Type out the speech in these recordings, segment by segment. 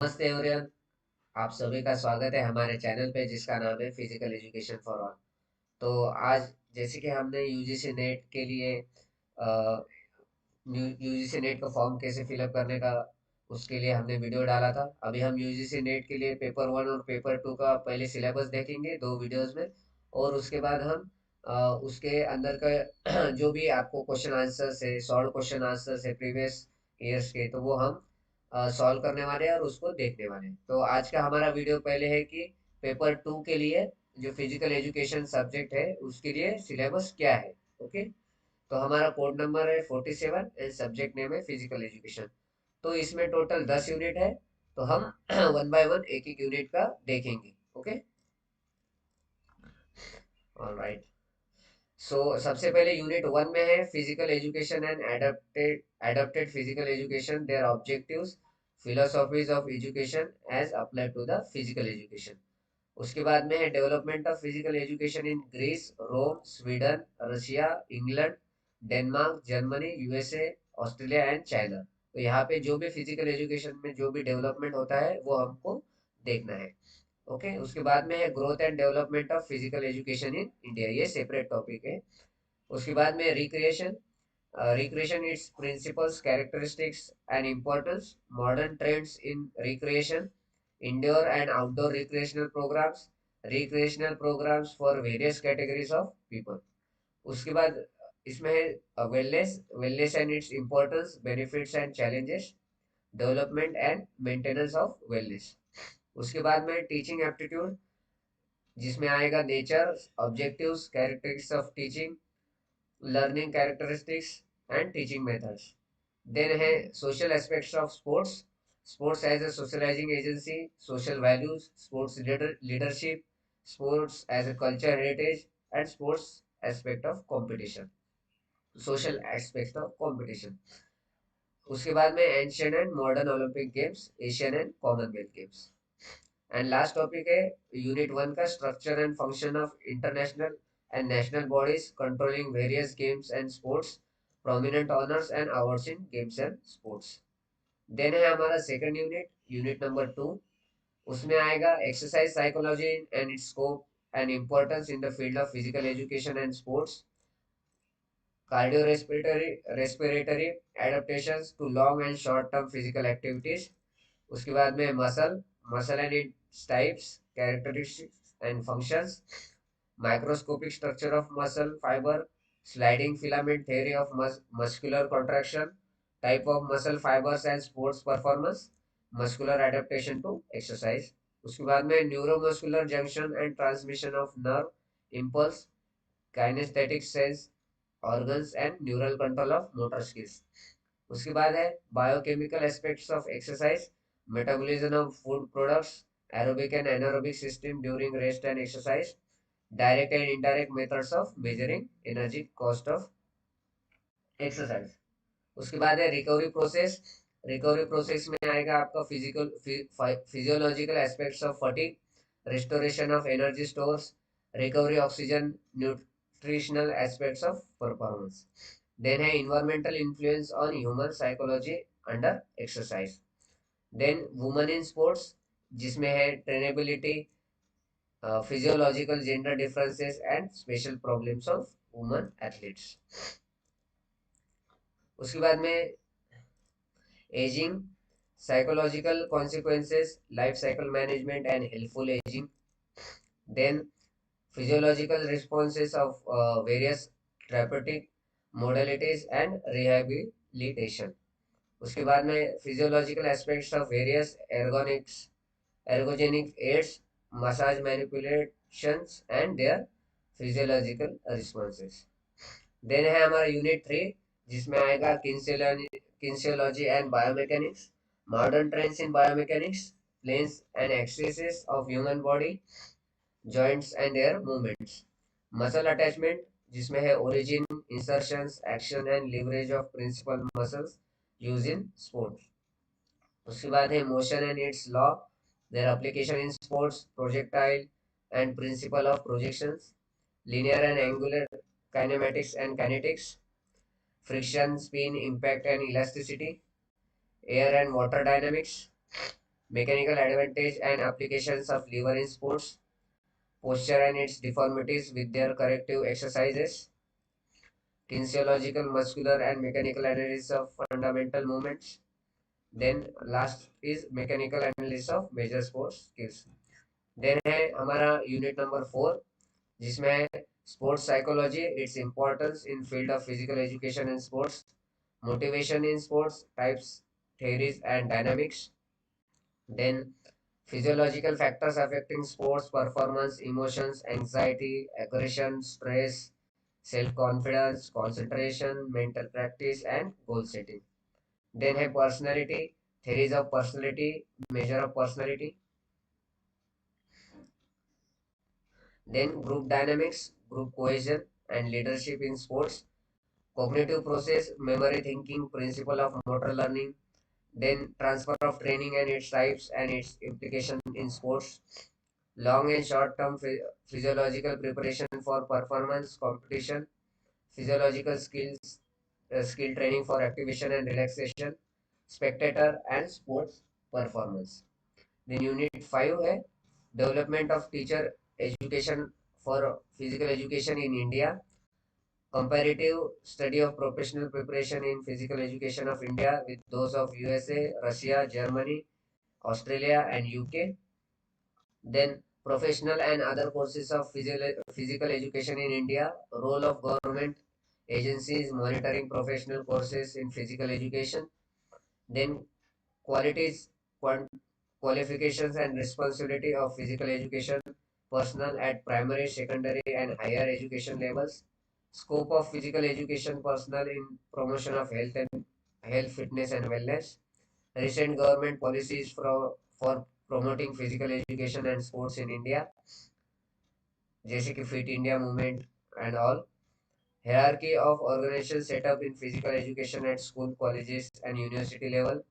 नमस्ते एवरीवन। आप सभी का स्वागत है हमारे चैनल पे जिसका नाम है फिजिकल एजुकेशन फॉर ऑल। तो आज जैसे कि हमने यूजीसी नेट के लिए यूजीसी नेट का फॉर्म कैसे फिलअप करने का उसके लिए हमने वीडियो डाला था। अभी हम यूजीसी नेट के लिए पेपर वन और पेपर टू का पहले सिलेबस देखेंगे दो वीडियोस में। और उसके बाद हम उसके अंदर का जो भी आपको क्वेश्चन आंसर्स है, सॉल्व क्वेश्चन आंसर्स है प्रीवियस ईयर्स के, तो वो हम सॉल्व करने वाले हैं और उसको देखने वाले हैं। तो आज का हमारा वीडियो पहले है कि पेपर टू के लिए जो फिजिकल एजुकेशन सब्जेक्ट है उसके लिए सिलेबस क्या है। ओके। तो हमारा कोड नंबर है 47 एंड सब्जेक्ट नेम है फिजिकल एजुकेशन। तो इसमें टोटल 10 यूनिट है। तो हम वन बाय वन एक एक यूनिट का देखेंगे। ओके। ऑलराइट। सो सबसे पहले यूनिट वन में है physical education and adapted adapted physical education, their objectives, philosophies of education as applied to the physical education. उसके बाद में है development of physical education in Greece, Rome, Sweden, Russia, England, Denmark, Germany, USA, Australia and China. तो यहाँ पे जो भी physical education में जो भी डेवलपमेंट होता है वो हमको देखना है। ओके। उसके बाद में है growth and development of physical education in India, ये सेपरेट टॉपिक है। उसके बाद में recreation, recreation, its principles, characteristics and importance, modern trends in recreation, indoor and outdoor recreational programs for various categories of people. उसके बाद इसमें है wellness and its importance, benefits and challenges, development and maintenance of wellness. उसके बाद में teaching aptitude, जिसमें आएगा nature, objectives, characteristics of teaching, learning characteristics and teaching methods. Then है social aspects of sports, sports as a socializing agency, social values, sports leadership, sports as a culture heritage, and sports aspect of competition, social aspects of competition. उसके बाद में ancient and modern Olympic games, Asian and Commonwealth games. And last topic है unit one का structure and function of international and national bodies controlling various games and sports, prominent honours and awards in games and sports. Then है हमारा second unit, unit number two. उसमें आएगा exercise psychology and its scope and importance in the field of physical education and sports, cardio respiratory adaptations to long and short term physical activities. उसके बाद में muscle and its types, characteristics and functions, microscopic structure of muscle fibre, sliding filament theory of muscular contraction, type of muscle fibres and sports performance, muscular adaptation to exercise. उसके बाद में neuromuscular junction and transmission of nerve impulse, kinesthetic sense organs and neural control of motor skills. उसके बाद है biochemical aspects of exercise, metabolism of food products, aerobic and anaerobic system during rest and exercise, direct and indirect methods of measuring energy cost of exercise. उसके बाद है recovery process. Recovery process में आएगा आपका physiological aspects of fatigue, restoration of energy stores, recovery oxygen, nutritional aspects of performance. Then है environmental influence on human psychology under exercise. Then women in sports, जिसमें है trainability, physiological gender differences and special problems of women athletes. उसके बाद में ageing, psychological consequences, life cycle management and healthful aging. Then physiological responses of various therapeutic modalities and rehabilitation. उसके बाद में physiological aspects of various ergogenic aids, massage manipulations and their physiological responses. Then है हमारा unit three, जिसमें आएगा kinesiology and biomechanics, modern trends in biomechanics, planes and axes of human body, joints and their movements, muscle attachment, जिसमें है origin, insertions, action and leverage of principal muscles use in sports. उसके बाद है motion and its law, their application in sports, projectile and principle of projections, linear and angular kinematics and kinetics, friction, spin, impact and elasticity, air and water dynamics, mechanical advantage and applications of liver in sports, posture and its deformities with their corrective exercises, kinesiological, muscular and mechanical analysis of fundamental movements. Then last is mechanical analysis of major sports skills. Then है हमारा unit number 4 जिसमें है sports psychology its importance in field of physical education and sports motivation in sports types theories and dynamics. Then physiological factors affecting sports performance, emotions, anxiety, aggression, stress, self-confidence, concentration, mental practice, and goal setting. Then have personality, theories of personality, measure of personality. Then group dynamics, group cohesion, and leadership in sports. Cognitive process, memory thinking, principle of motor learning. Then transfer of training and its types and its implication in sports. Long and short term physiological preparation for performance competition, physiological skills, skill training for activation and relaxation, spectator and sports performance. Then unit 5 है development of teacher education for physical education in India, comparative study of professional preparation in physical education of India with those of USA, Russia, Germany, Australia and UK. Then professional and other courses of physical education in India, role of government agencies monitoring professional courses in physical education. Then qualities, qualifications and responsibility of physical education personnel at primary, secondary and higher education levels. Scope of physical education personnel in promotion of health, fitness and wellness. Recent government policies for promoting physical education and sports in India, जैसे कि fit India movement and all. Hierarchy of organization set up in physical education at school, colleges, and university level.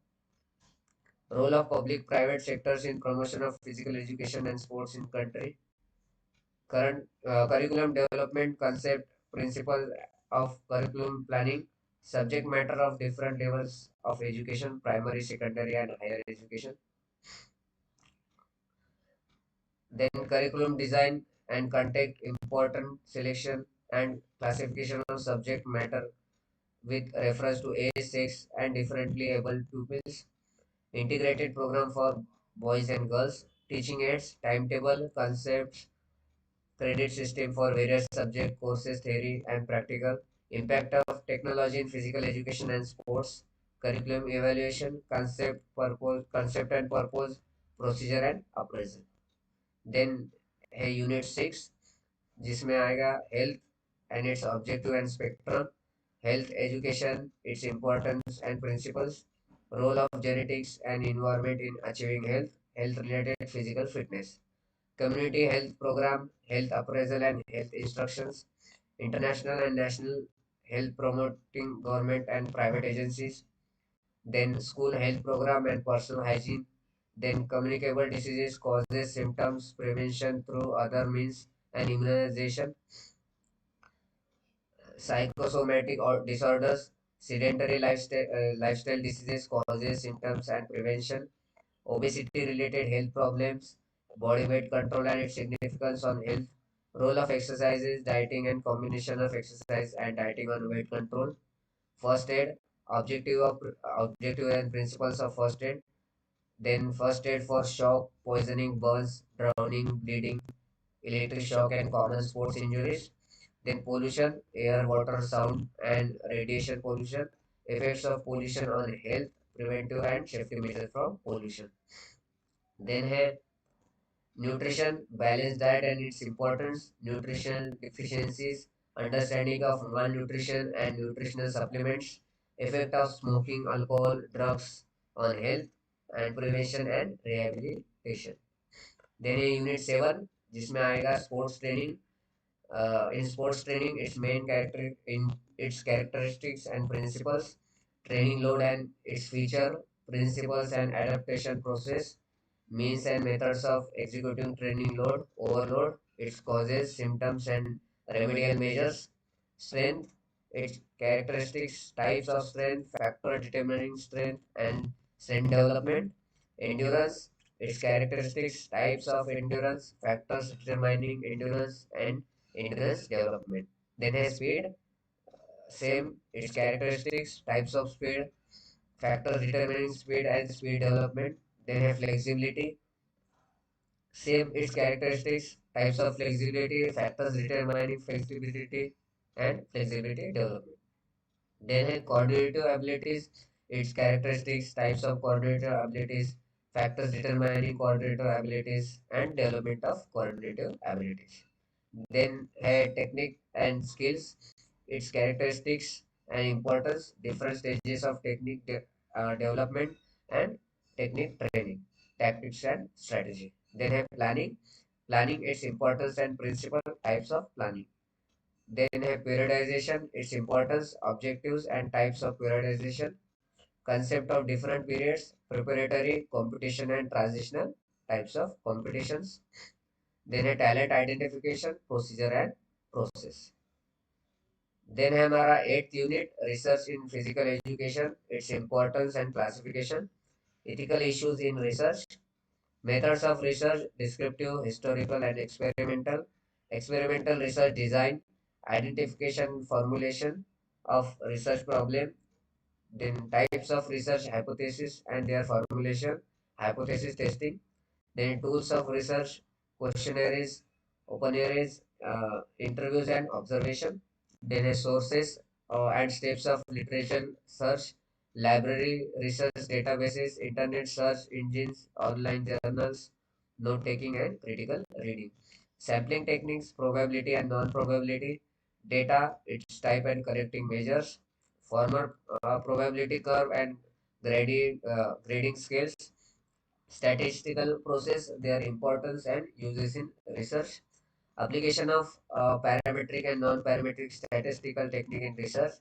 Role of public-private sectors in promotion of physical education and sports in country. Current curriculum development concept, principles of curriculum planning, subject matter of different levels of education, primary, secondary, and higher education. Then curriculum design and content, important selection and classification of subject matter with reference to age, sex, and differently able pupils. Integrated program for boys and girls. Teaching aids, timetable, concepts, credit system for various subject courses, theory and practical. Impact of technology in physical education and sports. Curriculum evaluation, concept and purpose, procedure and appraisal. Then है unit 6 जिसमें आएगा health and its objective and spectrum, health education its importance and principles, role of genetics and environment in achieving health, health related physical fitness, community health programme, health appraisal and health instructions, international and national health promoting government and private agencies, then school health program and personal hygiene, then communicable diseases, causes, symptoms, prevention through other means, and immunization, psychosomatic or disorders, sedentary lifestyle diseases, causes, symptoms, and prevention, obesity-related health problems, body weight control and its significance on health, role of exercises, dieting and combination of exercise and dieting on weight control, first aid, objective and principles of first aid, then first aid for shock, poisoning, burns, drowning, bleeding, electric shock and common sports injuries. Then pollution, air, water, sound and radiation pollution, effects of pollution on health, preventive and safety measures from pollution. Then hai nutrition, balanced diet and its importance, nutritional deficiencies, understanding of malnutrition and nutritional supplements, effect of smoking, alcohol, drugs on health, and prevention and rehabilitation. Then है unit 7 जिसमें आएगा sports training. In sports training, its characteristics and principles, training load and its feature, principles and adaptation process, means and methods of executing training load, overload, its causes, symptoms and remedial measures, strength, its characteristics, types of strength, factor determining strength and strength development, Endurance, its characteristics, types of endurance, factors determining endurance, and endurance development. Then has speed, same, its characteristics, types of speed, factors determining speed and speed development. Then have flexibility, same, its characteristics, types of flexibility, factors determining flexibility and flexibility development. Then have coordinative abilities, its characteristics, types of coordinative abilities, factors determining coordinative abilities, and development of coordinative abilities. Then have technique and skills, its characteristics and importance, different stages of technique development and technique training, tactics and strategy. Then have planning, planning its importance and principal types of planning. Then have periodization, its importance, objectives and types of periodization, concept of different periods, preparatory, competition and transitional types of competitions. Then a talent identification, procedure and process. Then हमारा 8th unit, research in physical education, its importance and classification, ethical issues in research, methods of research, descriptive, historical and experimental, experimental research design, identification, formulation of research problem, then types of research hypothesis and their formulation, hypothesis testing, then tools of research, questionnaires, open areas, interviews and observation, then sources and steps of literature search, library research databases, internet search engines, online journals, note taking and critical reading. Sampling techniques, probability and non-probability, data, its type and correcting measures, former probability curve and grading scales, statistical process, their importance and uses in research, application of parametric and non-parametric statistical technique in research,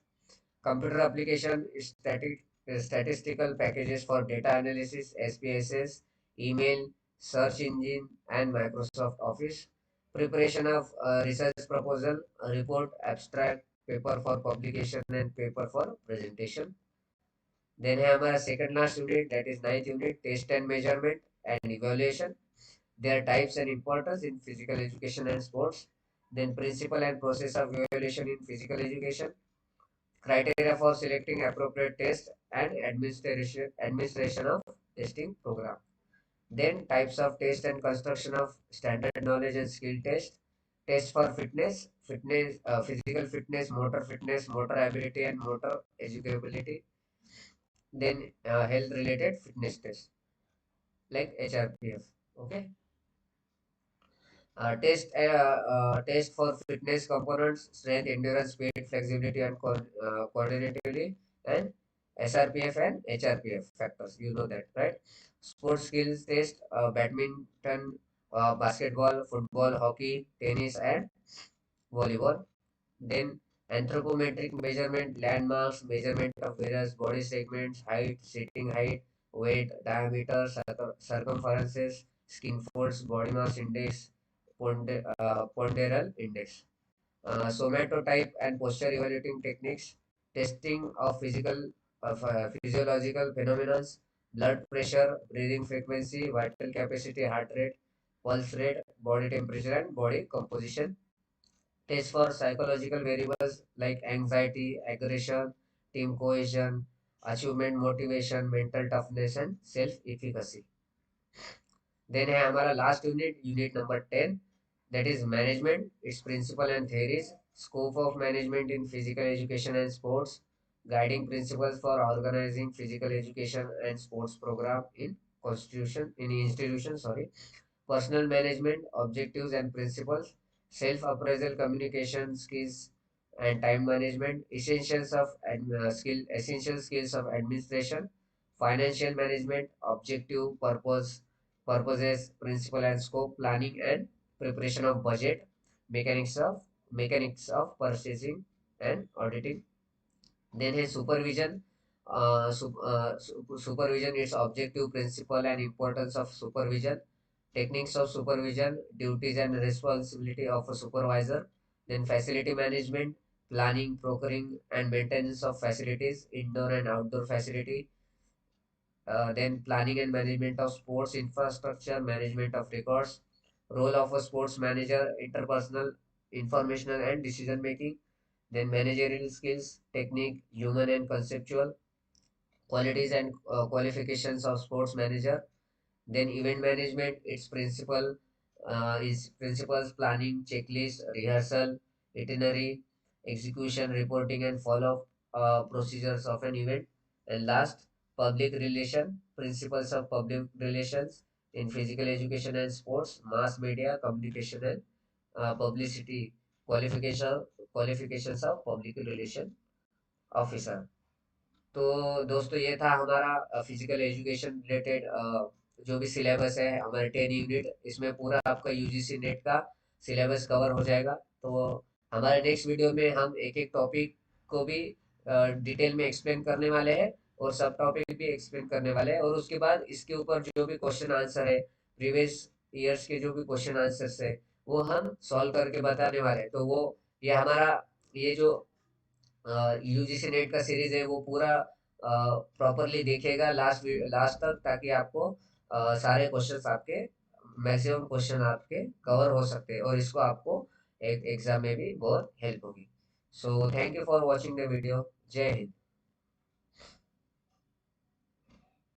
computer application, statistical packages for data analysis, SPSS, email, search engine, and Microsoft Office, preparation of research proposal, report, abstract, paper for publication, and paper for presentation. Then है हमारा second last unit, that is ninth unit, test and measurement and evaluation, their types and importance in physical education and sports. Then principle and process of evaluation in physical education, criteria for selecting appropriate test and administration of testing program. Then types of test and construction of standard knowledge and skill test, test for physical fitness, motor ability and motor educability. Then health related fitness test like HRPF. Okay. Test for fitness components, strength, endurance, speed, flexibility, and coordinatively, and SRPF and HRPF factors. You know that, right? Sports skills test, badminton, basketball, football, hockey, tennis, and volleyball. Then anthropometric measurement, landmarks, measurement of various body segments, height, sitting height, weight, diameter, circumferences, skin folds, body mass index, ponderal index. Somatotype and posture evaluating techniques, testing of physiological phenomena, blood pressure, breathing frequency, vital capacity, heart rate, pulse rate, body temperature, and body composition. Test for psychological variables like anxiety, aggression, team cohesion, achievement motivation, mental toughness, and self-efficacy. Then है हमारा last unit, unit number 10, that is management, its principle and theories, scope of management in physical education and sports, guiding principles for organizing physical education and sports program in institution, sorry, personal management, objectives and principles, self-appraisal, communication skills, and time management, essential skills of administration, financial management, objective, purposes, principle and scope, planning and preparation of budget, mechanics of purchasing and auditing. Then his supervision, supervision, its objective, principle, and importance of supervision, techniques of supervision, duties and responsibility of a supervisor, then facility management, planning, procuring, and maintenance of facilities, indoor and outdoor facility, then planning and management of sports infrastructure, management of records, role of a sports manager, interpersonal, informational and decision making, then managerial skills, technique, human and conceptual, qualities and qualifications of sports manager, then event management, its principle is principles, planning, checklist, rehearsal, itinerary, execution, reporting, and follow-up procedures of an event. And last, public relation, principles of public relations in physical education and sports, mass media, communication and publicity, qualification qualifications of public relation officer. तो दोस्तों ये था हमारा physical education related जो भी syllabus है हमारे 10 unit, इसमें पूरा आपका यूजीसी नेट का सिलेबस कवर हो जाएगा। तो हमारे नेक्स्ट वीडियो में हम एक एक टॉपिक को भी डिटेल में एक्सप्लेन करने वाले हैं और सब टॉपिक भी एक्सप्लेन करने वाले हैं, और उसके बाद इसके ऊपर जो भी क्वेश्चन आंसर है प्रीवियस ईयर्स के जो भी क्वेश्चन आंसर्स है वो हम सॉल्व करके बताने वाले हैं। तो वो ये हमारा ये जो यूजीसी नेट का सीरीज है वो पूरा प्रॉपरली देखेगा लास्ट लास्ट तक, ताकि आपको सारे क्वेश्चंस आपके मैक्सिमम क्वेश्चन आपके कवर हो सकते हैं और इसको आपको एक एग्जाम में भी बहुत हेल्प होगी। So thank you for watching the video. जय हिंद।